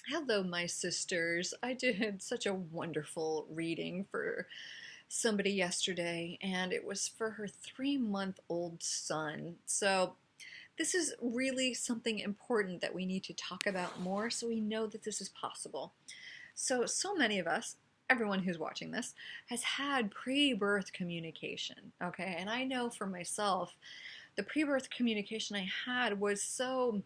Hello, my sisters. I did such a wonderful reading for somebody yesterday, and it was for her 3-month-old son. So, this is really something important that we need to talk about more so we know that this is possible. So many of us, everyone who's watching this, has had pre birth communication, okay? And I know for myself, the pre birth communication I had was so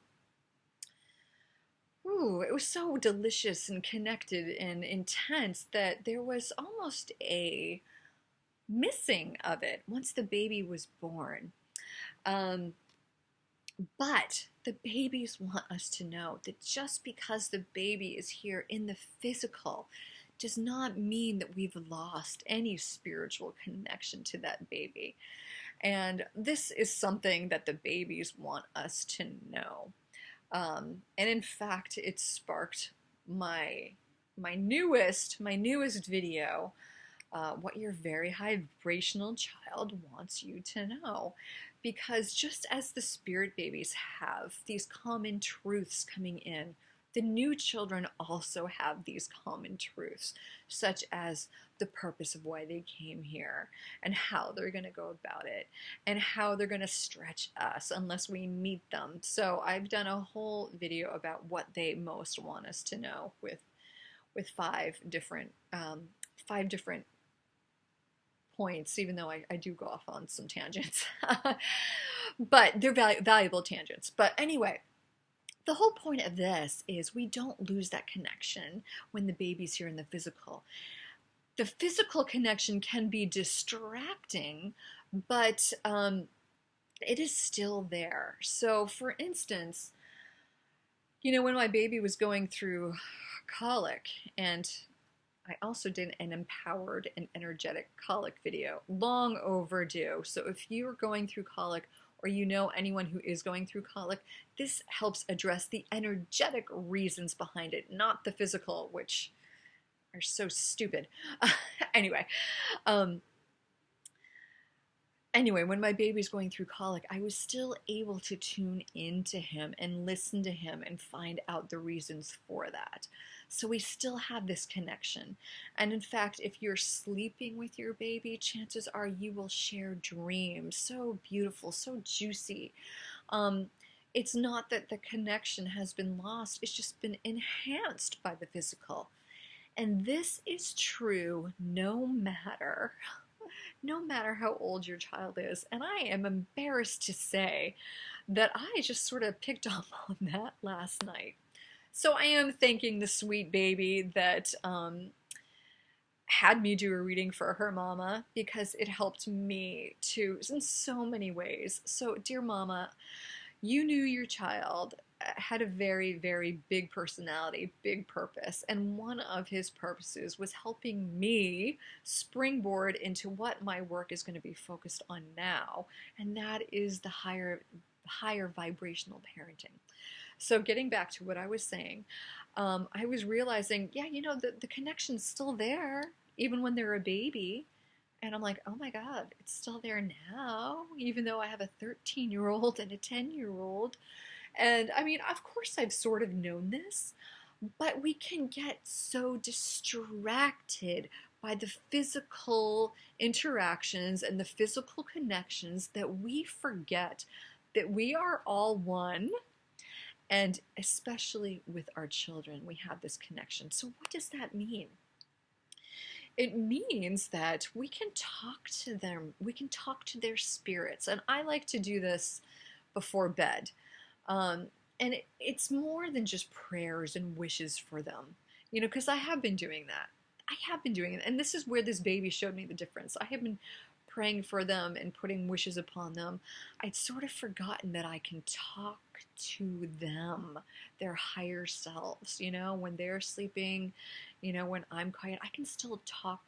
Ooh, it was so delicious and connected and intense that there was almost a missing of it once the baby was born. Um, but the babies want us to know that just because the baby is here in the physical does not mean that we've lost any spiritual connection to that baby. And this is something that the babies want us to know. And in fact, it sparked my my newest video, what your very high vibrational child wants you to know. Because just as the spirit babies have these common truths coming in, the new children also have these common truths, such as the purpose of why they came here and how they're going to go about it and how they're going to stretch us unless we meet them. So I've done a whole video about what they most want us to know with five different points, even though I do go off on some tangents. But they're valuable tangents. But anyway, the whole point of this is we don't lose that connection when the baby's here in the physical. The physical connection can be distracting, but it is still there. So, for instance, when my baby was going through colic, and I also did an empowered and energetic colic video, long overdue. So if you're going through colic or you know anyone who is going through colic, this helps address the energetic reasons behind it, not the physical, which are so stupid. Anyway, um, anyway, when my baby's going through colic, I was still able to tune into him and listen to him and find out the reasons for that. So we still have this connection. And in fact, if you're sleeping with your baby, chances are you will share dreams. So beautiful, so juicy. Um, it's not that the connection has been lost, it's just been enhanced by the physical. And this is true no matter how old your child is. And I am embarrassed to say that I just sort of picked up on that last night. So I am thanking the sweet baby that had me do a reading for her mama, because it helped me too in so many ways. So, dear mama, you knew your child had a very, very big personality, big purpose, and one of his purposes was helping me springboard into what my work is going to be focused on now, and that is the higher vibrational parenting. So getting back to what I was saying, I was realizing, yeah, the connection's still there, even when they're a baby. And I'm like, oh my God, it's still there now, even though I have a 13-year-old and a 10-year-old. And I mean, of course, I've sort of known this, but we can get so distracted by the physical interactions and the physical connections that we forget that we are all one. And especially with our children, we have this connection. So, what does that mean? It means that we can talk to them, we can talk to their spirits. And I like to do this before bed. Um, and it's more than just prayers and wishes for them, because I have been doing that. I have been doing it. And this is where this baby showed me the difference. I have been praying for them and putting wishes upon them. I'd sort of forgotten that I can talk to them, their higher selves, when they're sleeping, when I'm quiet, I can still talk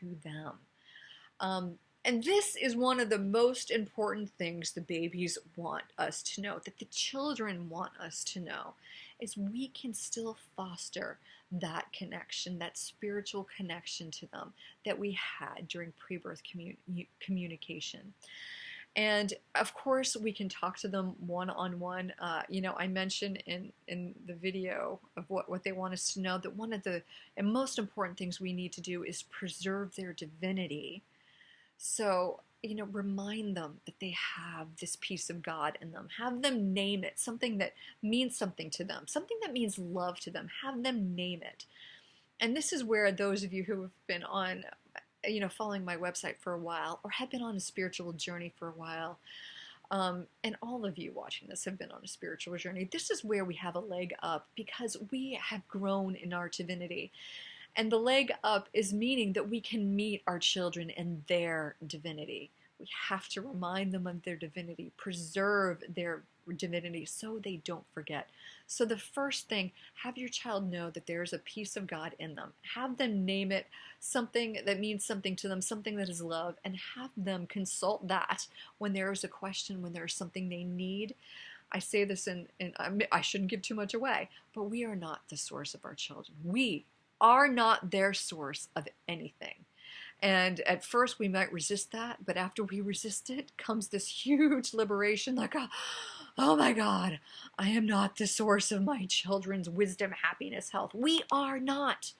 to them. And this is one of the most important things the babies want us to know, that the children want us to know, is we can still foster that connection, that spiritual connection to them that we had during pre-birth communication. And of course, we can talk to them one-on-one. I mentioned in the video of what they want us to know that one of the and most important things we need to do is preserve their divinity. So, remind them that they have this piece of God in them. Have them name it, something that means something to them, something that means love to them. Have them name it. And this is where those of you who have been on, following my website for a while or have been on a spiritual journey for a while, and all of you watching this have been on a spiritual journey, this is where we have a leg up because we have grown in our divinity. And the leg up is meaning that we can meet our children in their divinity. We have to remind them of their divinity, preserve their divinity so they don't forget. So the first thing, have your child know that there's a piece of God in them. Have them name it something that means something to them, something that is love, and have them consult that when there is a question, when there is something they need. I say this I shouldn't give too much away, but we are not the source of our children. We are not their source of anything. And at first we might resist that, but after we resist it comes this huge liberation, like, oh my God, I am not the source of my children's wisdom, happiness, health. We are not.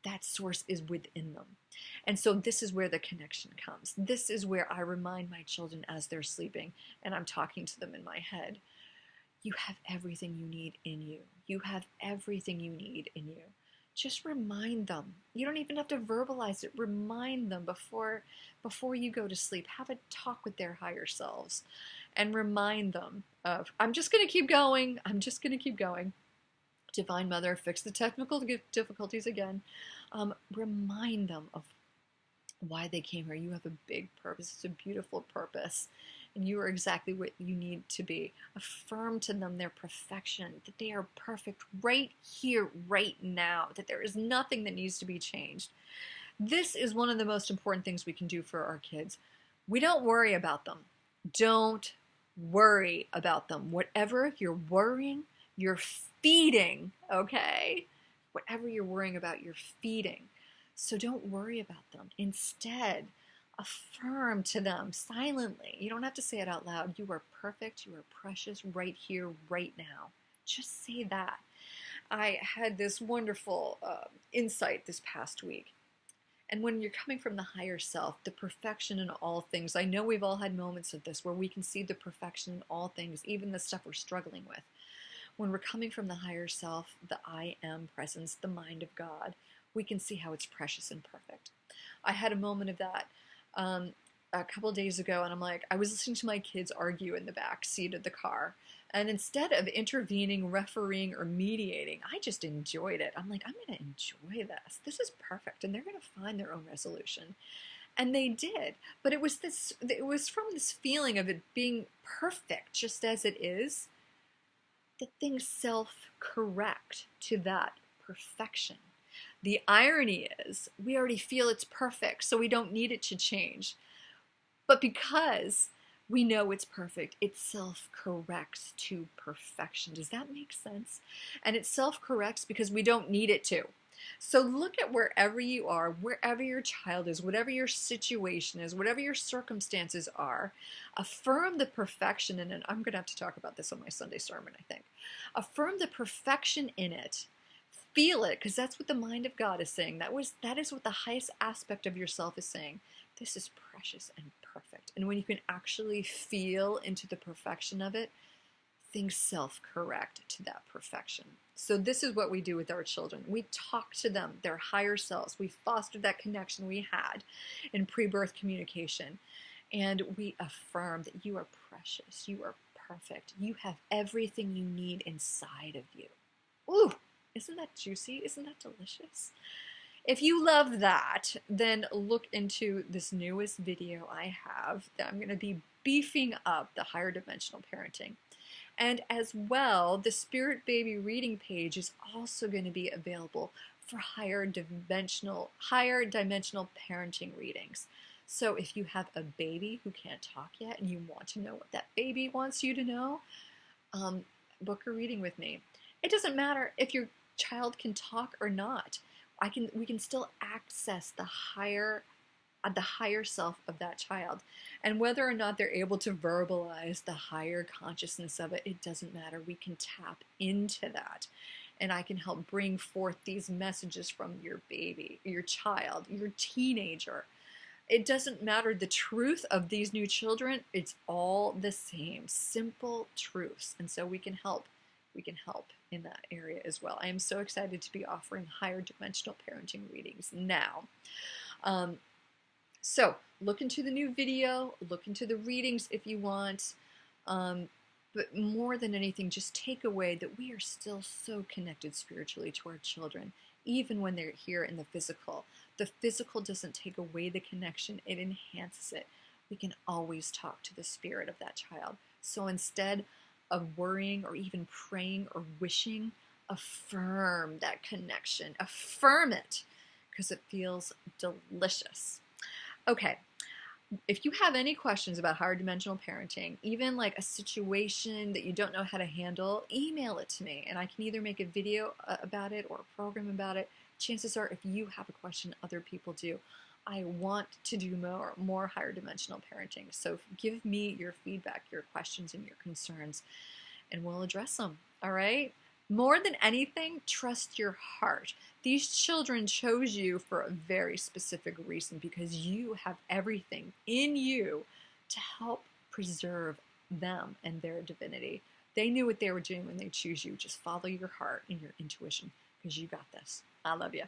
That source is within them. And so this is where the connection comes. This is where I remind my children as they're sleeping and I'm talking to them in my head. You have everything you need in you. You have everything you need in you. Just remind them. You don't even have to verbalize it. Remind them before you go to sleep. Have a talk with their higher selves and remind them of, I'm just going to keep going. I'm just going to keep going. Divine Mother, fix the technical difficulties again. Remind them of why they came here. You have a big purpose. It's a beautiful purpose. And you are exactly what you need to be. Affirm to them their perfection, that they are perfect right here, right now, that there is nothing that needs to be changed. This is one of the most important things we can do for our kids. We don't worry about them. Don't worry about them. Whatever you're worrying, you're feeding, okay? Whatever you're worrying about, you're feeding. So don't worry about them. Instead, affirm to them silently. You don't have to say it out loud. You are perfect. You are precious right here, right now. Just say that. I had this wonderful insight this past week. And when you're coming from the higher self, the perfection in all things, I know we've all had moments of this where we can see the perfection in all things, even the stuff we're struggling with. When we're coming from the higher self, the I am presence, the mind of God, we can see how it's precious and perfect. I had a moment of that a couple of days ago, and I was listening to my kids argue in the back seat of the car, and instead of intervening, refereeing, or mediating, I just enjoyed it. I'm like, I'm going to enjoy this. This is perfect, and they're going to find their own resolution. And they did, but it was from this feeling of it being perfect, just as it is, that things self-correct to that perfection. The irony is we already feel it's perfect, so we don't need it to change. But because we know it's perfect, it self-corrects to perfection. Does that make sense? And it self-corrects because we don't need it to. So look at wherever you are, wherever your child is, whatever your situation is, whatever your circumstances are, affirm the perfection in it. I'm going to have to talk about this on my Sunday sermon, I think. Affirm the perfection in it. Feel it, because that's what the mind of God is saying. That is what the highest aspect of yourself is saying. This is precious and perfect. And when you can actually feel into the perfection of it, things self-correct to that perfection. So this is what we do with our children. We talk to them, their higher selves. We foster that connection we had in pre-birth communication. And we affirm that you are precious. You are perfect. You have everything you need inside of you. Ooh! Isn't that juicy? Isn't that delicious? If you love that, then look into this newest video I have that I'm going to be beefing up the higher dimensional parenting. And as well, the Spirit Baby reading page is also going to be available for higher dimensional parenting readings. So if you have a baby who can't talk yet and you want to know what that baby wants you to know, book a reading with me. It doesn't matter if your child can talk or not. We can still access the higher at the higher self of that child. And whether or not they're able to verbalize the higher consciousness of it, it doesn't matter. We can tap into that. And I can help bring forth these messages from your baby, your child, your teenager. It doesn't matter the truth of these new children. It's all the same, simple truths. And so we can help. We can help in that area as well. I am so excited to be offering higher dimensional parenting readings now. So look into the new video, look into the readings if you want. But more than anything, just take away that we are still so connected spiritually to our children, even when they're here in the physical. The physical doesn't take away the connection, it enhances it. We can always talk to the spirit of that child. So instead of worrying or even praying or wishing, affirm that connection. Affirm it, because it feels delicious. Okay. If you have any questions about higher dimensional parenting, even like a situation that you don't know how to handle, email it to me and I can either make a video about it or a program about it. Chances are, if you have a question, other people do. I want to do more higher dimensional parenting. So give me your feedback, your questions, and your concerns, and we'll address them. All right? More than anything, trust your heart. These children chose you for a very specific reason, because you have everything in you to help preserve them and their divinity. They knew what they were doing when they choose you. Just follow your heart and your intuition, because you got this. I love you.